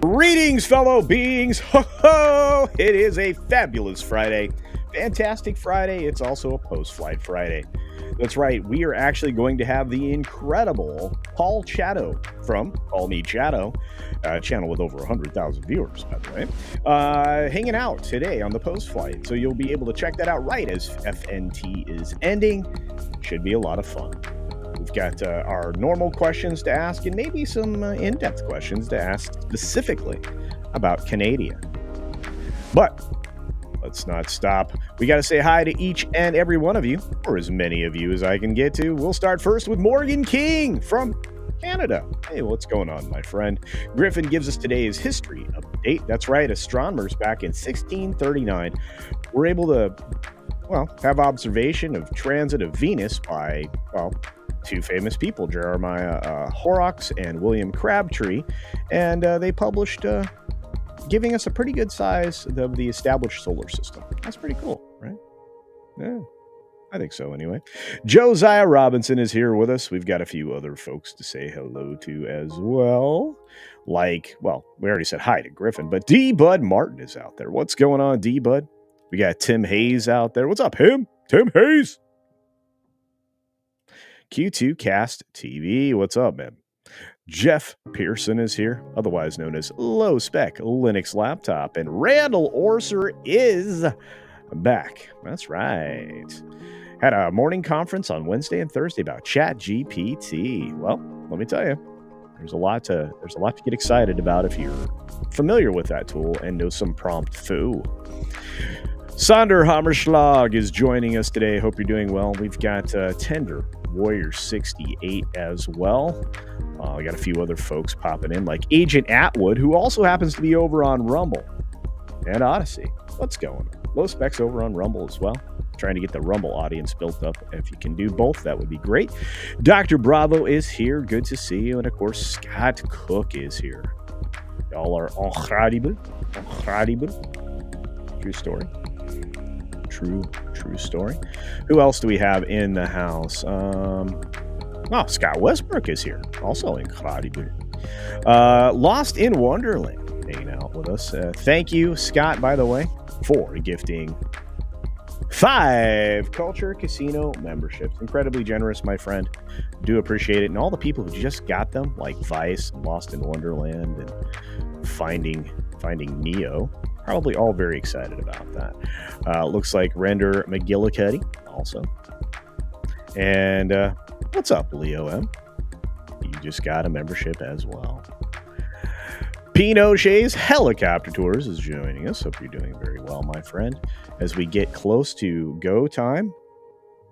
Greetings, fellow beings. Ho ho! It is a fabulous Friday. Fantastic Friday. It's also a post-flight Friday. That's right. We are actually going to have the incredible Paul Chatto from Call Me Chatto, channel with over 100,000 viewers, by the way, hanging out today on the post-flight. So you'll be able to check that out right as FNT is ending. Should be a lot of fun. We've got our normal questions to ask and maybe some in-depth questions to ask specifically about Canada. But let's not stop. We got to say hi to each and every one of you, or as many of you as I can get to. We'll start first with Morgan King from Canada. Hey, what's going on, my friend? Griffin gives us today's history update. That's right, astronomers back in 1639 were able to, have observation of transit of Venus by, two famous people, Jeremiah Horrocks and William Crabtree, and they published giving us a pretty good size of the established solar system. That's pretty cool, right? Yeah, I think so anyway. Josiah Robinson is here with us. We've got a few other folks to say hello to as well. We already said hi to Griffin, but D. Bud Martin is out there. What's going on, D. Bud? We got Tim Hayes out there. What's up, him? Tim Hayes. Q2 Cast TV. What's up, man? Jeff Pearson is here, otherwise known as Low Spec Linux Laptop, and Randall Orser is back. That's right. Had a morning conference on Wednesday and Thursday about ChatGPT. Well, let me tell you, there's a lot to get excited about if you're familiar with that tool and know some prompt foo. Sander Hammerschlag is joining us today. Hope you're doing well. We've got Tender Warrior 68 as well. We got a few other folks popping in, like Agent Atwood, who also happens to be over on Rumble and Odysee. What's going on? Low specs over on Rumble as well. Trying to get the Rumble audience built up. If you can do both, that would be great. Dr. Bravo is here. Good to see you. And of course, Scott Cook is here. Y'all are incredible. True story. True story. Who else do we have in the house? Scott Westbrook is here. Also incredible. Lost in Wonderland hanging out with us. Thank you, Scott, by the way, for gifting 5 Culture Casino memberships. Incredibly generous, my friend. Do appreciate it. And all the people who just got them, like Vice, Lost in Wonderland, and Finding Neo. Probably all very excited about that. Looks like Render McGillicuddy also. And what's up, Leo M? You just got a membership as well. Pinochet's Helicopter Tours is joining us. Hope you're doing very well, my friend. As we get close to go time,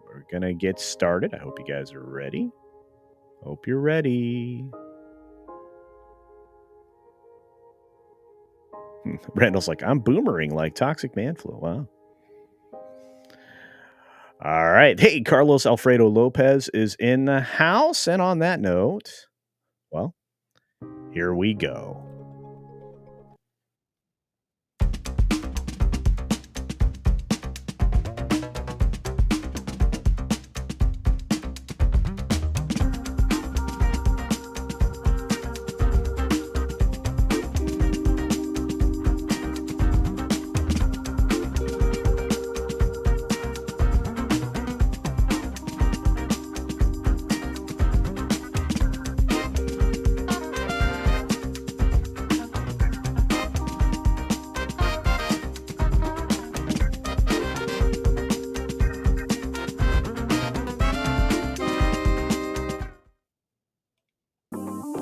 we're going to get started. I hope you guys are ready. Hope you're ready. Randall's like, I'm boomering like Toxic Man Flu. Wow. All right. Hey, Carlos Alfredo Lopez is in the house. And on that note, well, here we go.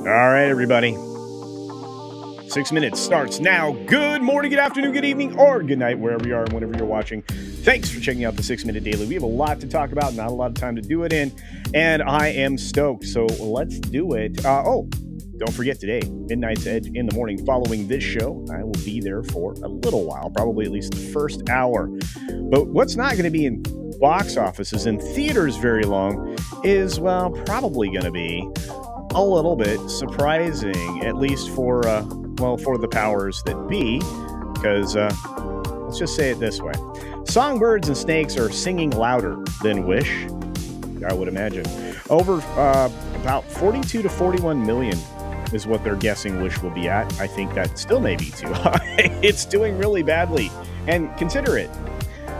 All right, everybody. 6 minutes starts now. Good morning, good afternoon, good evening, or good night, wherever you are and whenever you're watching. Thanks for checking out the 6 Minute Daily. We have a lot to talk about, not a lot of time to do it in, and I am stoked. So let's do it. Don't forget today, Midnight's Edge in the morning following this show. I will be there for a little while, probably at least the first hour. But what's not going to be in box offices and theaters very long is, well, probably going to be a little bit surprising, at least for the powers that be, because let's just say it this way. Songbirds and snakes are singing louder than Wish, I would imagine. Over about 42 to 41 million is what they're guessing Wish will be at. I think that still may be too high. It's doing really badly. And consider it,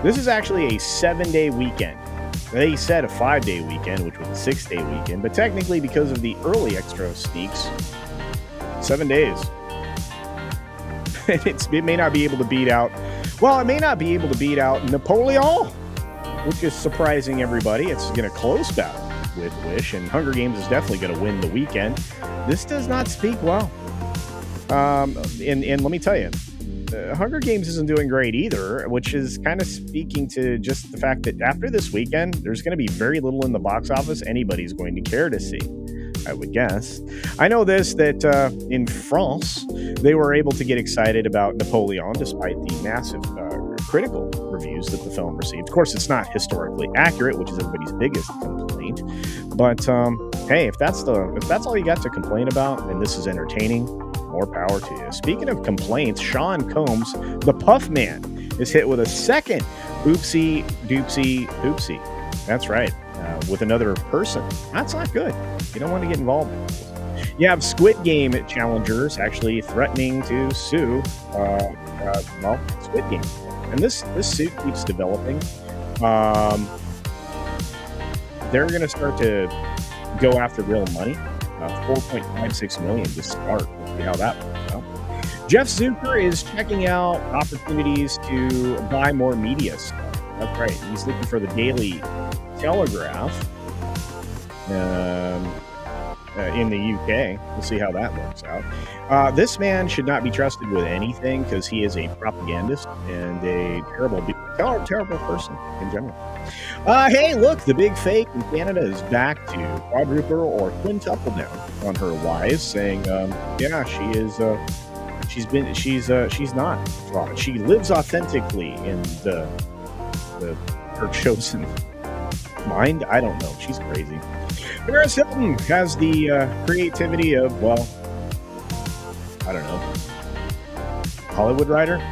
this is actually a 7-day weekend. They said a 5-day weekend, which was a 6-day weekend, but technically because of the early extra sneaks, 7 days. It may not be able to beat out, it may not be able to beat out Napoleon, which is surprising everybody. It's going to close battle with Wish, and Hunger Games is definitely going to win the weekend. This does not speak well. And let me tell you, Hunger Games isn't doing great either, which is kind of speaking to just the fact that after this weekend, there's going to be very little in the box office anybody's going to care to see, I would guess. I know that in France, they were able to get excited about Napoleon despite the massive critical reviews that the film received. Of course, it's not historically accurate, which is everybody's biggest complaint. But hey, if that's all you got to complain about, and this is entertaining, more power to you. Speaking of complaints, Sean Combs, the Puff Man, is hit with a second oopsie doopsie oopsie. That's right, with another person. That's not good. You don't want to get involved in this. You have Squid Game challengers actually threatening to sue, Squid Game. And this suit keeps developing. They're going to start to go after real money. 4.56 million to start. We'll see how that works out. Jeff Zucker is checking out opportunities to buy more media stuff. That's right. He's looking for the Daily Telegraph in the UK. We'll see how that works out. This man should not be trusted with anything because he is a propagandist and a terrible person in general. Hey, look, the big fake in Canada is back to quadruple or quintuple down on her lies, saying, she She's not fraud. She lives authentically in the her chosen mind. I don't know. She's crazy. Paris Hilton has the creativity of, well, I don't know, Hollywood writer,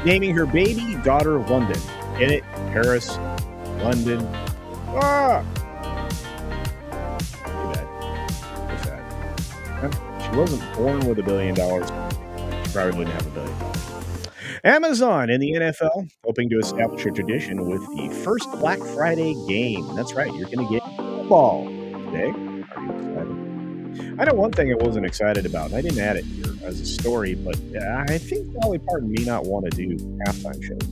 naming her baby daughter London. In it, Paris, London. Ah! Too bad. So sad. She wasn't born with $1 billion. She probably wouldn't have $1 billion. Amazon and the NFL hoping to establish a tradition with the first Black Friday game. That's right, you're going to get football today. Are you excited? I know one thing I wasn't excited about, and I didn't add it here as a story, but I think Dolly Parton may not want to do halftime shows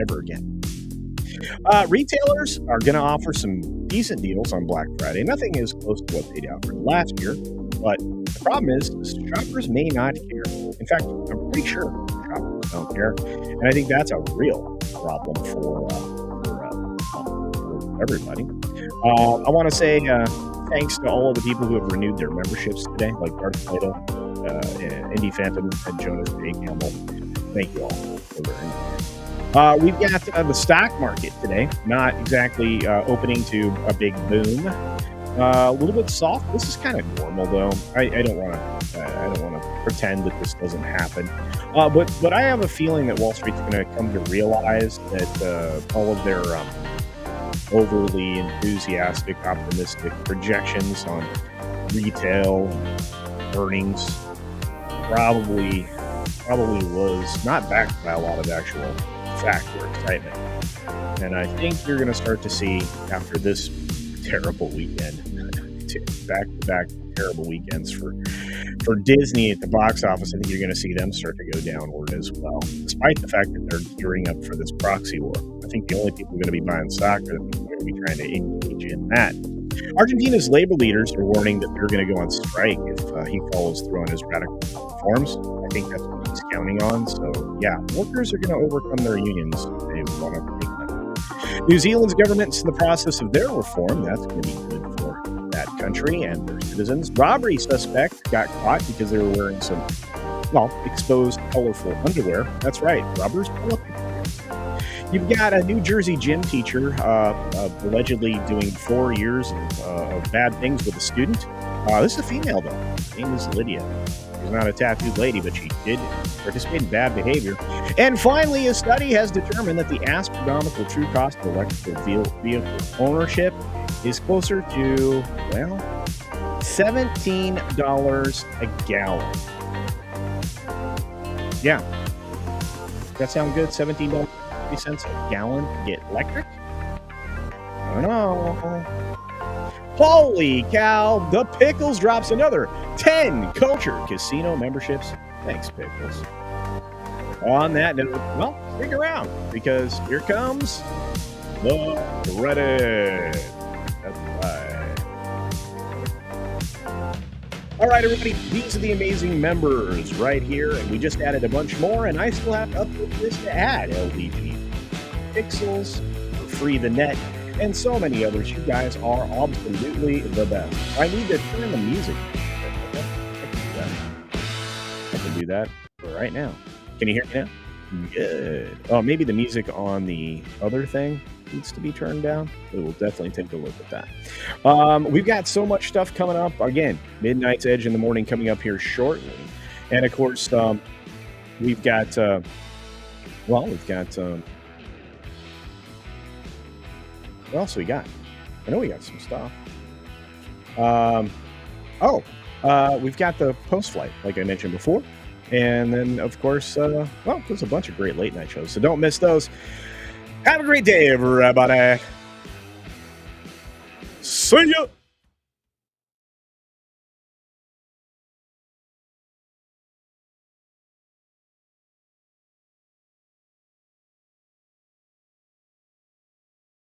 ever again. Retailers are going to offer some decent deals on Black Friday. Nothing is close to what they offered last year, but the problem is shoppers may not care. In fact, I'm pretty sure shoppers don't care, and I think that's a real problem for everybody. I want to say thanks to all of the people who have renewed their memberships today, like Darth Plato, Indy Phantom, and Jonas J. Campbell. Thank you all for learning. We've got the stock market today, not exactly opening to a big boom. A little bit soft. This is kind of normal, though. I don't want to pretend that this doesn't happen. But I have a feeling that Wall Street's going to come to realize that all of their overly enthusiastic, optimistic projections on retail earnings probably was not backed by a lot of actual fact or excitement. And I think you're going to start to see after this terrible weekend, back-to-back terrible weekends for Disney at the box office. I think you're going to see them start to go downward as well, despite the fact that they're gearing up for this proxy war. I think the only people going to be buying stock are the people who are going to be trying to engage in that. Argentina's labor leaders are warning that they're going to go on strike if he follows through on his radical reforms. I think that's what he's counting on. So, yeah, workers are going to overcome their unions if they want to take them. New Zealand's government's in the process of their reform. That's going to be good for that country and their citizens. Robbery suspect got caught because they were wearing some, exposed, colorful underwear. That's right, robbers pull up. You've got a New Jersey gym teacher allegedly doing 4 years of bad things with a student. This is a female, though. Her name is Lydia. She's not a tattooed lady, but she did participate in bad behavior. And finally, a study has determined that the astronomical true cost of electrical vehicle ownership is closer to, $17 a gallon. Yeah. Does that sound good? $17. Cents a gallon to get electric? I don't know. Holy cow! The Pickles drops another 10 Culture Casino memberships. Thanks, Pickles. On that note, stick around because here comes the Reddit. That's right. All right, everybody. These are the amazing members right here, and we just added a bunch more, and I still have to upload this to add LDG. Pixels, Free the Net, and so many others. You guys are absolutely the best. I need to turn the music. I can do that right now. Can you hear me now? Good. Oh, maybe the music on the other thing needs to be turned down. We'll definitely take a look at that. We've got so much stuff coming up. Again, Midnight's Edge in the morning coming up here shortly. And of course, we've got what else we got? I know we got some stuff. We've got the post-flight, like I mentioned before. And then, of course, there's a bunch of great late-night shows, so don't miss those. Have a great day, everybody. See ya!